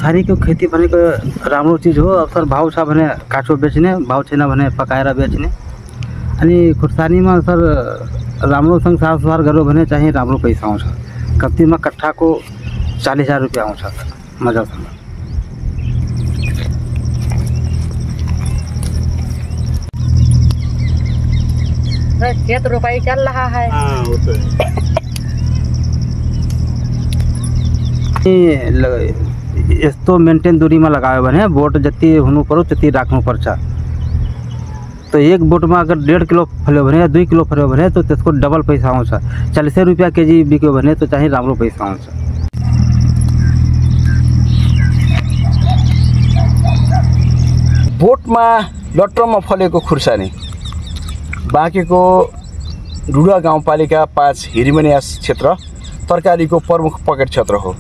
खुर्सानीको खेती भनेको राम्रो चिज हो। अब सर भाउ छ भने काँचो बेच्ने, भाउ छैन भने पकाएर बेच्ने। अनि खुर्सानीमा सर राम्रोसँग साफसुधार गर्यो भने चाहिँ राम्रो पैसा आउँछ। कम्तीमा कट्ठाको 40,000 रुपियाँ आउँछ सर मजासँग। खेत रोपाई चल रहा है। हाँ वो तो है। यस्तो मेन्टेन दूरीमा लगायो भने बोट जति हुनु पर्यो त्यति राख्नुपर्छ। तो एक बोटमा अगर 1.5 किलो फल्यो भने या 2 किलो फल्यो भने तो त्यसको डबल पैसा आउँछ। 40 रुपियाँ केजी बिक्यो भने तो चाहिँ राम्रो पैसा आउँछ। बोटमा लट्रममा फलेको खुर्सानी बाँकेको डुडा गाउँपालिका 5 हिरिमनियास क्षेत्र तरकारीको प्रमुख पकेट क्षेत्र हो।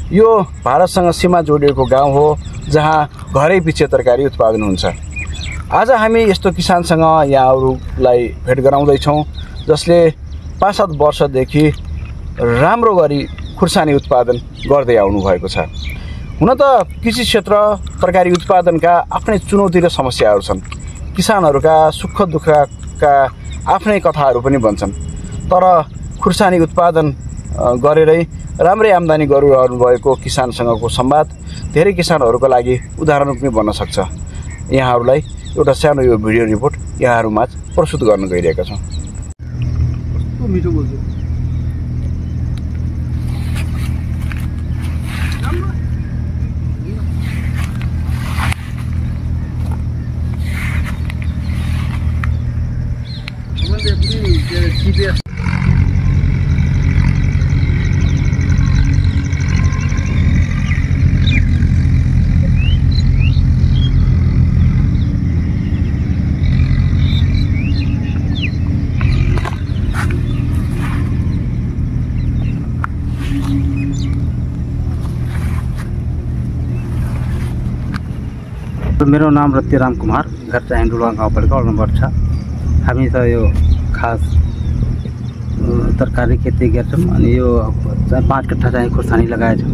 यो भारतसँग सीमा जोडिएको गाउँ हो जहाँ घरै पछि तरकारी उत्पादन हुन्छ। आज हामी यस्तो किसानसँग यहाँहरूलाई भेट गराउँदैछौँ जसले 5-7 वर्षदेखि राम्रो गरी खुर्सानी उत्पादन गर्दै आउनु भएको छ। हुन त कृषि क्षेत्र तरकारी उत्पादनका आफ्नै चुनौती र समस्याहरू छन्। किसानहरूका सुख दुःखका आफ्नै कथाहरू पनि बन्छन्। तर खुर्सानी उत्पादन गरेरै राम्रै आम्दानी गरिरहनु भएको किसानसँगको संवाद धेरै किसानहरूको लागि उदाहरण पनि बन्न सक्छ। यहाँहरूलाई एउटा सानो यो भिडियो रिपोर्ट यहाँहरूमाझ प्रस्तुत गर्न गइरहेका छौँ। मिठो बोल्छ। मेरो नाम रत्तीराम कुमार, घर चाहिँ डुडा गाउँपालिका वडा नम्बर 6। हामी त यो खास तरकारी खेती गर्छौँ। अनि यो 5 कट्ठा चाहिँ खुर्सानी लगाएछौँ।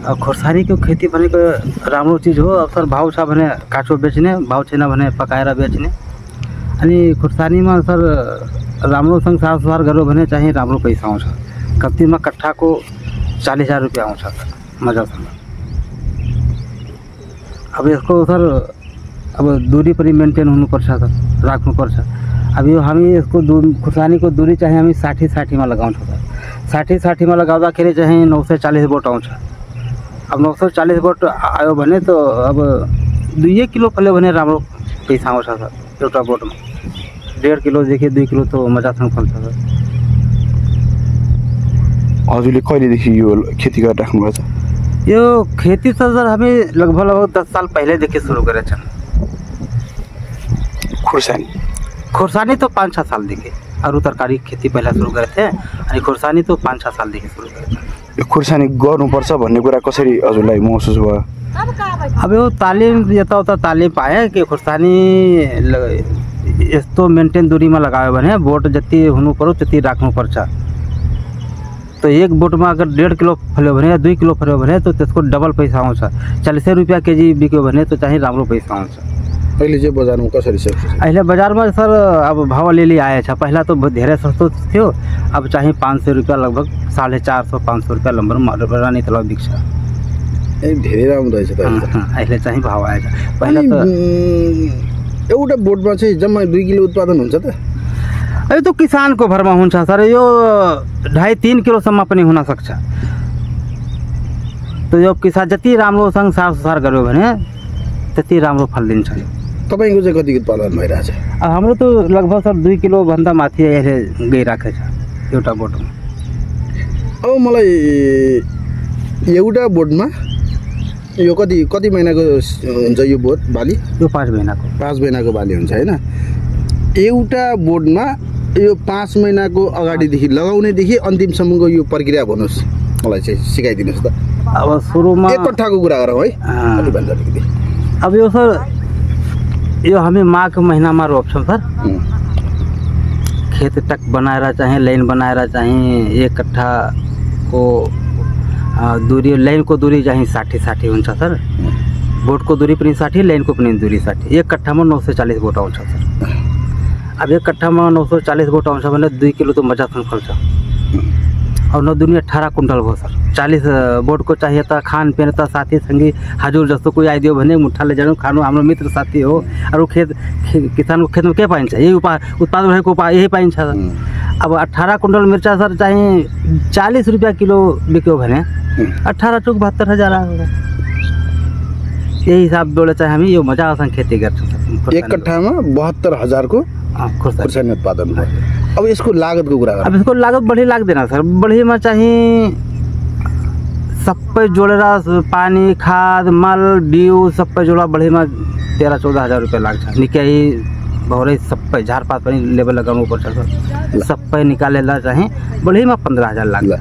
अब खुर्सानीको खेती भनेको राम्रो चिज हो। अब सर भाउ छ भने काँचो बेच्ने, भाउ छैन भने पकाएर बेच्ने। अनि खुर्सानीमा सर राम्रोसँग साफसुधार गर्यो भने चाहिँ राम्रो पैसा आउँछ। कम्तीमा कट्ठाको 40,000 रुपियाँ आउँछ सर मजासँग। अब यसको सर अब दूरी पनि मेन्टेन हुनुपर्छ सर, राख्नुपर्छ। अब यो हामी यसको खुर्सानीको दूरी चाहिँ हामी 60-60मा लगाउँछौँ सर। 60-60मा लगाउँदाखेरि चाहिँ 940 बोट आउँछ। अब 940 बोट आयो भने तो अब 2 किलो फल्यो भने राम्रो पैसा आउँछ सर एउटा बोटमा। 1.5 किलोदेखि 2 किलो तो मजासँग फल्छ सर। हजुरले कहिलेदेखि यो खेती गरिराख्नु भएको छ? यो खेती त सर हामी लगभग 10 साल पहिलेदेखि सुरु गरेछौँ। खुर्सानी तो 5-6 सालदेखि। अरू तरकारी खेती पहिला सुरु गरेको थिएँ। अनि खुर्सानी तो 5-6 सालदेखि सुरु गरेको। यो खुर्सानी गर्नुपर्छ भन्ने कुरा कसरी हजुरलाई महसुस भयो? अब यो तालिम यताउता तालिम पाएँ कि खुर्सानी यस्तो मेन्टेन दूरीमा लगायो भने बोट जति हुनु पर्यो त्यति राख्नुपर्छ। तो एक बोटमा अगर 1.5 किलो फल्यो भने या 2 किलो फल्यो भने तो त्यसको डबल पैसा आउँछ। 40 रुपियाँ केजी बिक्यो भने तो चाहिँ राम्रो पैसा आउँछ। अहिले चाहिँ बजारमा कसरी छ? अहिले बजारमा सर अब भाव अलिअलि आएछ। पहिला तो धेरै सस्तो थियो। अब चाहिँ 500 रुपियाँ लगभग 450-500 रुपियाँ नम्बरमा रानी तलब बिक्छ। धेरै राम्रो रहेछ त। अहिले चाहिँ भाव आएछ। पहिला त एउटा बोटमा चाहिँ जम्मा 2 किलो उत्पादन हुन्छ त। यो तो किसानको भरमा हुन्छ सर। यो 2.5-3 किलोसम्म पनि हुन सक्छ। तो यो किसान जति राम्रोसँग साफसुधार गर्यो भने त्यति राम्रो फल दिन्छ। तपाईको चाहिँ कति उत्पादन भइरहेछ? अब हाम्रो तो लगभग सर 2 किलो भन्दा माथि अहिले गइराखेको छ एउटा बोटमा। अब मलाई एउटा बोटमा यो कति महिनाको हुन्छ यो बोट बाली? यो 5 महिनाको। 5 महिनाको बाली हुन्छ हैन? एउटा बोटमा यो 5 महिनाको अगाडिदेखि लगाउनेदेखि अन्तिमसम्मको यो प्रक्रिया भन्नुहोस्, मलाई चाहिँ सिकाइदिनुहोस् त। अब सुरुमा 1 कट्ठाको कुरा गरौँ है। कति भन्छ अलिकति? अब यो सर यो हामी माघ महिनामा रोप्छौँ सर। खेत टक बनाएर चाहिँ लाइन बनाएर चाहिँ 1 कट्ठाको दूरी लाइनको दूरी चाहिँ 60-60 हुन्छ सर। बोटको दूरी पनि 60, लाइनको पनि दूरी 60। एक कट्ठामा 940 बोट आउँछ सर। अब एक कट्ठामा 940 बोट आउँछ भने 2 किलो त मजासँग फल्छ। और 9 दूनी 18 कुंटल भयो सर। 40 बोटको चाहिए त खानपिन त साथी संगी हजुर जस्तो कोही आइदियो भने मुठाले जानु खानु हाम्रो मित्र साथी हो। अरू किसानको खेतमा के पाइन्छ? यही उत्पादन भएको यही पाइन्छ सर। अब 18 कुंटल मिर्चा सर चाहिँ 40 रुपियाँ किलो बिक्यो भने 18 चौक 72,000 आयो। यही हिसाबले चाहिँ हामी यो मजासँग खेती गर्छौँ। एक कट्ठामा 72,000 को खुर्सानी उत्पादन भयो। अब यसको लागतको कुरा गरौँ। अब यसको लागत बढी लाग्दैन सर। बढीमा चाहिँ सबै जोडेर पानी खाद मल बिउ सबै जोडेर बढीमा 13-14,000 रुपियाँ लाग्छ। निकै भौरै सबै झारपात पनि लेबर लगाउनु पर्छ सर। सबै निकालेर चाहिँ बढीमा 15,000 लाग्छ।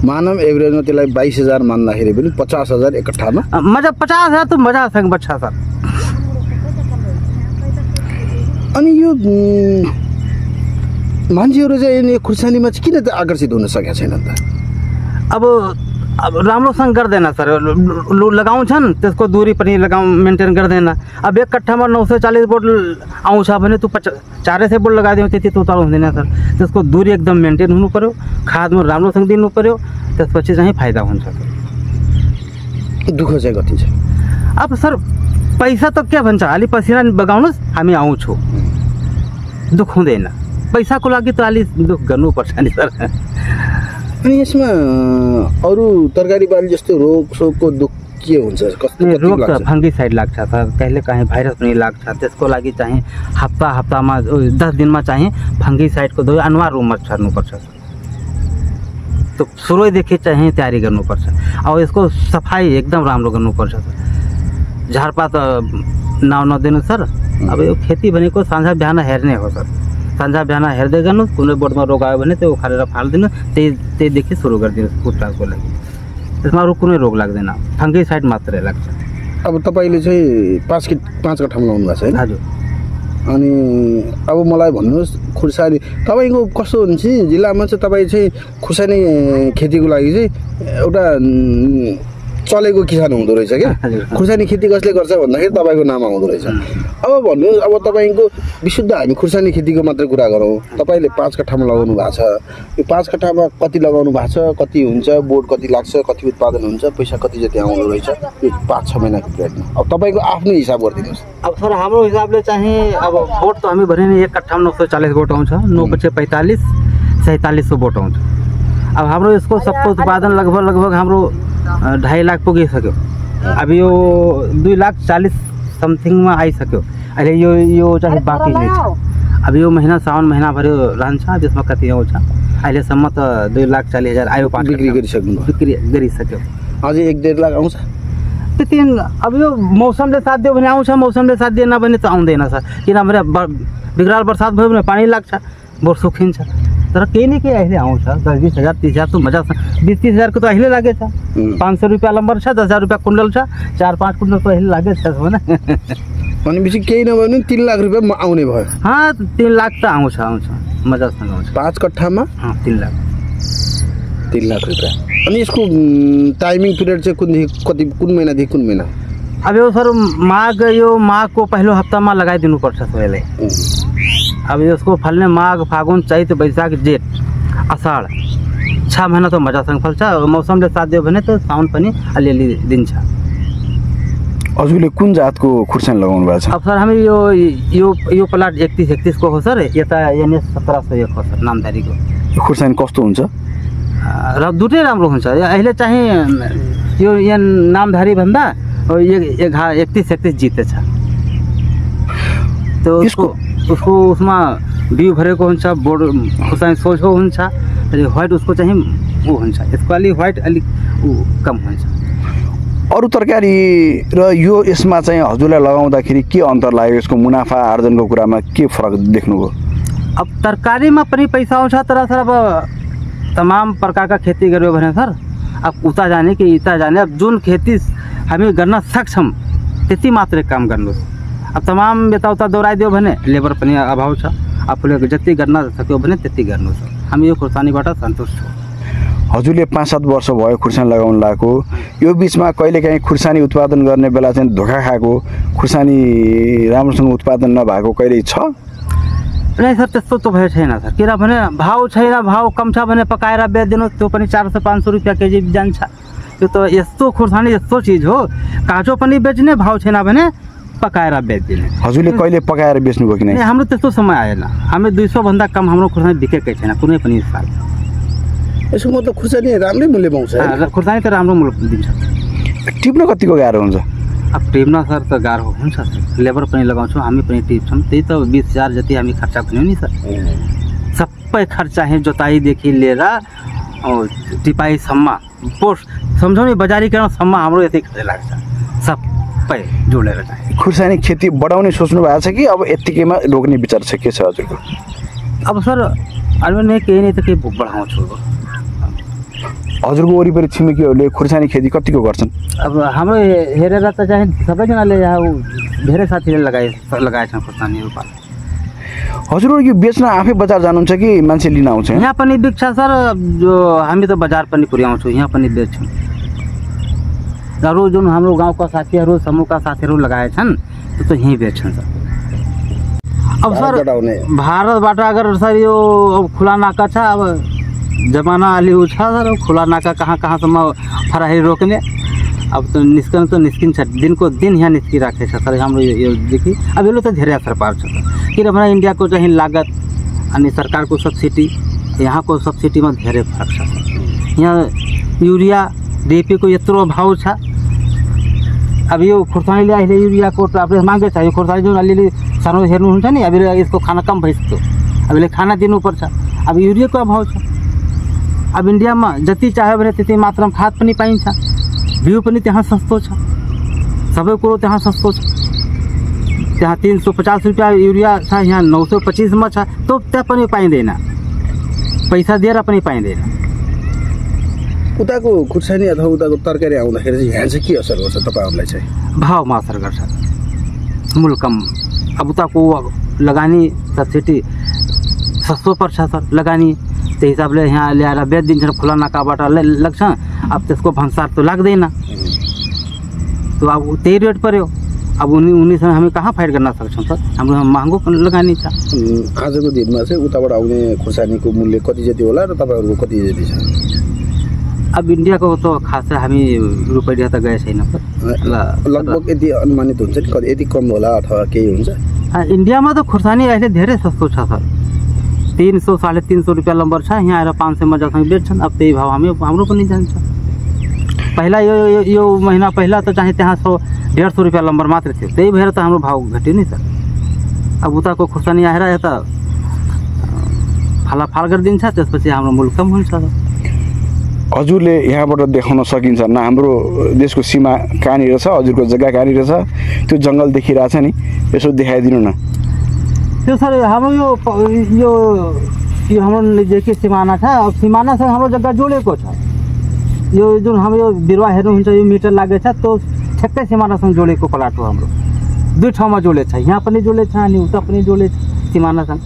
मानव एभरेजमा त्यसलाई 22,000 मान्दाखेरि पनि 50,000 एक कट्ठामा मजा 50,000 त मजासँग बच्छ सर। अनि यो मान्छेहरू चाहिँ खुर्सानीमा चाहिँ किन त आकर्षित हुन सकेका छैनन् त? अब राम्रोसँग गर्दैन सर। लगाउँछन् त्यसको दूरी पनि मेन्टेन गर्दैन। अब एक कट्ठामा 940 बोट आउँछ भने तँ 400 बोट लगाइदियो त्यति त उतार हुँदैन सर। त्यसको दूरी एकदम मेन्टेन हुनु पर्यो, खादमा राम्रोसँग दिनु पर्यो, त्यसपछि चाहिँ फाइदा हुन्छ सर। दुःख चाहिँ कति छ? अब सर पैसा त के भन्छ, अलि पसिना बगाउनुहोस् हामी आउँछौँ, दुःख हुँदैन। पैसाको लागि त अलि दुःख गर्नुपर्छ नि सर। अनि यसमा अरू तरकारी बाली जस्तो रोग सोगको दुःख के हुन्छ? कस्तो रोग त फङ्गिसाइड लाग्छ सर। कहिले काहीँ भाइरस पनि लाग्छ। त्यसको लागि चाहिँ हप्तामा 10 दिनमा चाहिँ फङ्गिसाइडको दबाई अनिवार्य रूपमा छर्नुपर्छ सर। तो सुरुदेखि चाहिँ तयारी गर्नुपर्छ। अब यसको सफाई एकदम राम्रो गर्नुपर्छ सर। झारपात नदिनु सर। अब यो खेती भनेको साँझ बिहान हेर्ने हो सर। साँझ बिहान हेर्दै गर्नु, कुनै बोटमा रोग आयो भने त्यो उखालेर फालिदिनु, त्यहीदेखि सुरु गरिदिनुहोस् कुट्टाको लागि। त्यसमा अरू कुनै रोग लाग्दैन, फङ्गिसाइड मात्रै लाग्छ। अब तपाईँले चाहिँ 5 कट्ठामा लाउनु भएको छ होइन? हजुर। अनि अब मलाई भन्नुहोस् खुर्सानी तपाईँको कस्तो हुन्छ? जिल्लामा चाहिँ तपाईँ चाहिँ खुर्सानी खेतीको लागि चाहिँ एउटा चलेको किसान हुँदो रहेछ क्या। खुर्सानी खेती कसले गर्छ भन्दाखेरि तपाईँको नाम आउँदो रहेछ। अब भन्नुहोस्, अब तपाईँको विशुद्ध हामी खुर्सानी खेतीको मात्रै कुरा गरौँ। तपाईँले 5 कट्ठामा लगाउनु भएको छ। यो 5 कट्ठामा कति लगाउनु भएको छ, कति हुन्छ, बोट कति लाग्छ, कति उत्पादन हुन्छ, पैसा कति जति आउँदो रहेछ यो 5-6 महिनाको पिरियडमा? अब तपाईँको आफ्नो हिसाब गरिदिनुहोस्। अब सर हाम्रो हिसाबले चाहिँ अब बोट त हामी भने एक कट्ठामा 940 बोट आउँछ। 9-45-4700 बोट आउँछ। अब हाम्रो यसको सबको उत्पादन लगभग हाम्रो 2.5 लाख पुगिसक्यो। अब यो 2,40,000 समथिङमा आइसक्यो। अहिले यो चाहिँ बाँकी नै छ। अब यो महिना साउन महिनाभरि रहन्छ। त्यसमा कति आउँछ? अहिलेसम्म त 2,40,000 आयो। बिक्री गरिसक्यो। अझै 1-1.5 लाख आउँछ त्यति। अब यो मौसमले साथ दियो भने आउँछ, मौसमले साथ दिएन भने त आउँदैन सर। किनभने बिग्राल बर्सात भयो भने पानी लाग्छ, बोट सुकिन्छ। तर केही न केही अहिले आउँछ। 10-20,000 30,000 त मजा छ। 20-30,000 को त अहिले लागेछ। 500 रुपियाँ लम्बर छ, 10,000 रुपियाँ कुन्टल छ, 4-5 कुन्टल त अहिले लागेछ होइन। भनेपछि केही नभए पनि 3 लाख रुपियाँ आउने भयो। 3 लाख त आउँछ मजासँग आउँछ। 5 कट्ठामा 3 लाख रुपियाँ। अनि यसको टाइमिङ पिरियड चाहिँ कुन महिनादेखि कुन महिना? अब यो सर माघको पहिलो हप्तामा लगाइदिनु पर्छ सोहीलाई। अब यसको फल्ने माघ फागुन चैत वैशाख जेठ असाढ 6 महिना त मजासँग फल्छ। मौसमले साथ दियो भने त साउन पनि अलिअलि दिन्छ। हजुरले कुन जातको खुर्सानी लगाउनु भएको छ? अब सर हामी यो प्लाट 31 को हो सर। यता NS 1701 हो सर नामधारीको। खुर्सानी कस्तो हुन्छ? र दुटै राम्रो हुन्छ। अहिले चाहिँ यो यहाँ नामधारी भन्दा 31 जितेछ। तो उसमा बिउ भरेको हुन्छ, बोर्ड खुर्सानी सोझो हुन्छ। व्हाइट उसको चाहिँ ऊ हुन्छ, यसको अलि व्हाइट अलिक कम हुन्छ। अरू तरकारी र यसमा चाहिँ हजुरलाई लगाउँदाखेरि के अन्तर लाग्यो? यसको मुनाफा आर्जनको कुरामा के फरक देख्नुभयो? अब तरकारीमा पनि पैसा आउँछ, तर सर अब तमाम प्रकारका खेती गर्यो भने सर अब उता जाने कि इता जाने, अब जुन खेती हामी गर्न सक्छौँ त्यति मात्रै काम गर्नुहोस्। अब तमाम यताउता दौडाइदियो भने लेबर पनि अभाव छ। आफूले जति गर्न सक्यो भने त्यति गर्नुहोस्। हामी यो खुर्सानीबाट सन्तुष्ट छौँ। हजुरले 5-7 वर्ष भयो खुर्सानी लगाउन लागेको, यो बिचमा कहिलेकाहीँ खुर्सानी उत्पादन गर्ने बेला चाहिँ धोका खाएको, खुर्सानी राम्रोसँग उत्पादन नभएको कहिले छ? नहीं सर, त्यस्तो त भयो छैन सर। किनभने भाउ छैन, भाउ कम छ भने पकाएर बेच्दिनु त्यो पनि 400-500 रुपियाँ केजी जान्छ। त्यो त यस्तो खुर्सानी यस्तो चिज हो, काँचो पनि बेच्ने, भाउ छैन भने पकाएर बेच्दिने। हजुरले कहिले पकाएर बेच्नुभयो कि नै? हाम्रो त्यस्तो समय आएन। हामी 200 भन्दा कम हाम्रो खुर्सानी बिकेकै छैन कुनै पनि साल। यसो मतलब खुर्सानी राम्रै मूल्य पाउँछ है? खुर्सानी त राम्रो मूल्य दिन्छ। टिप्न कतिको गाह्रो हुन्छ? अब टिप्न सर त गाह्रो हुन्छ सर, लेबर पनि लगाउँछौँ, हामी पनि टिप्छौँ। त्यही त 20,000 जति हामी खर्चा भन्यो नि सर। सबै खर्चा है, जोताइदेखि लिएर टिपाइसम्म, पोस्ट सम्झौँ नि बजारीकरणसम्म हाम्रो यति खर्च लाग्छ, सबै जोडेर चाहिँ। खुर्सानी खेती बढाउने सोच्नु भएको छ कि अब यत्तिकैमा रोक्ने विचार छ, के छ हजुरको? अब सर अहिले नै केही नै त केही बढाउँछु। हजुरको वरिपरि छिमेकीहरूले खुर्सानी खेती कतिको गर्छन्? अब हाम्रो हेरेर त चाहिँ सबैजनाले यहाँ धेरै साथीले लगाएछन् खुर्सानीहरू। हजुरहरू यो बेच्न आफै बजार जानुहुन्छ कि मान्छे लिन आउँछ? यहाँ पनि बिक्छ सर, जो हामी त बजार पनि पुर्याउँछौँ, यहाँ पनि बेच्छौँ। अरू जुन हाम्रो गाउँका साथीहरू, समूहका साथीहरू लगाएछन् त्यो त यहीँ बेच्छन् सर। अब सर भारतबाट अगर सर यो अब खुला नाका छ, अब जमाना अलि उ छ सर, खुला नाका कहाँसम्म फराही रोक्ने। अब त निस्किन्छ, दिनको दिन यहाँ निस्किराखेको छ सर हाम्रो योदेखि। अब यसले त धेरै असर पार्छ सर, किनभने इन्डियाको चाहिँ लागत अनि सरकारको सब्सिडी, यहाँको सब्सिडीमा धेरै फरक छ सर। यहाँ युरिया डिएपीको यत्रो भाउ छ। अब यो खुर्सानीले अहिले युरियाको आफूले मागेको छ। यो खुर्सानी जुन अलिअलि सानो हेर्नुहुन्छ नि, अब यसको खाना कम भइसक्यो, अब यसले खाना दिनुपर्छ। अब युरियाको भाउ छ। अब इन्डियामा जति चाह्यो भने त्यति मात्रामा खाद पनि पाइन्छ, बिउ पनि त्यहाँ सस्तो छ, सबै कुरो त्यहाँ सस्तो छ। त्यहाँ 350 रुपियाँ युरिया छ, यहाँ 925मा छ, तो त्यहाँ पनि पाइँदैन, पैसा दिएर पनि पाइँदैन। उताको खुर्सानी अथवा उताको तरकारी आउँदाखेरि चाहिँ यहाँ चाहिँ के असर गर्छ तपाईँहरूलाई चाहिँ? भावमा असर गर्छ, मूल्य कम। अब उताको लगानी सब्सिडी सस्तो पर्छ सर, लगानी त्यही हिसाबले यहाँ ल्याएर बेचिदिन्छ, खुला नाकाबाट लाग्छ। अब त्यसको भन्सार त लाग्दैन, तो अब त्यही रेट पर्यो। अब उनीसँग हामी कहाँ फाइट गर्न सक्छौँ सर, हाम्रो महँगो लगानी छ। आजको दिनमा चाहिँ उताबाट आउने खुर्सानीको मूल्य कति जति होला र तपाईँहरूको कति जति छ? अब इन्डियाको त खासै हामी रुपैयाँ त गए छैन सर। लगभग यति अनुमानित हुन्छ कि यति कम होला अथवा केही हुन्छ? इन्डियामा त खुर्सानी अहिले धेरै सस्तो छ सर, 300-350 रुपियाँ लम्बर छ, यहाँ आएर 500मा जसँग बेच्छन्। अब त्यही भाव हाम्रो पनि जान्छ। पहिला यो महिना पहिला त चाहिँ त्यहाँ 100-150 रुपियाँ लम्बर मात्र थियो, त्यही भएर त हाम्रो भाव घट्यो नि सर। अब उताको खुर्सानी आएर यता फालाफाल गरिदिन्छ, त्यसपछि हाम्रो मूल्य कम हुन्छ। हजुरले यहाँबाट देखाउन सकिन्छ न हाम्रो देशको सीमा कहाँनिर छ, हजुरको जग्गा कहाँनिर छ, त्यो जङ्गल देखिरहेछ नि, यसो देखाइदिनु न। त्यो सर हाम्रो यो हाम्रो नजिकै सिमाना छ, अब सिमानासँग हाम्रो जग्गा जोडेको छ। यो जुन हाम्रो बिरुवा हेर्नुहुन्छ यो मिटर लागेको छ, त्यो ठ्याक्कै सिमानासँग जोडेको प्लाट हो हाम्रो। दुई ठाउँमा जोडेको छ, यहाँ पनि जोडेको छ अनि उता पनि जोडेको छ सिमानासँग।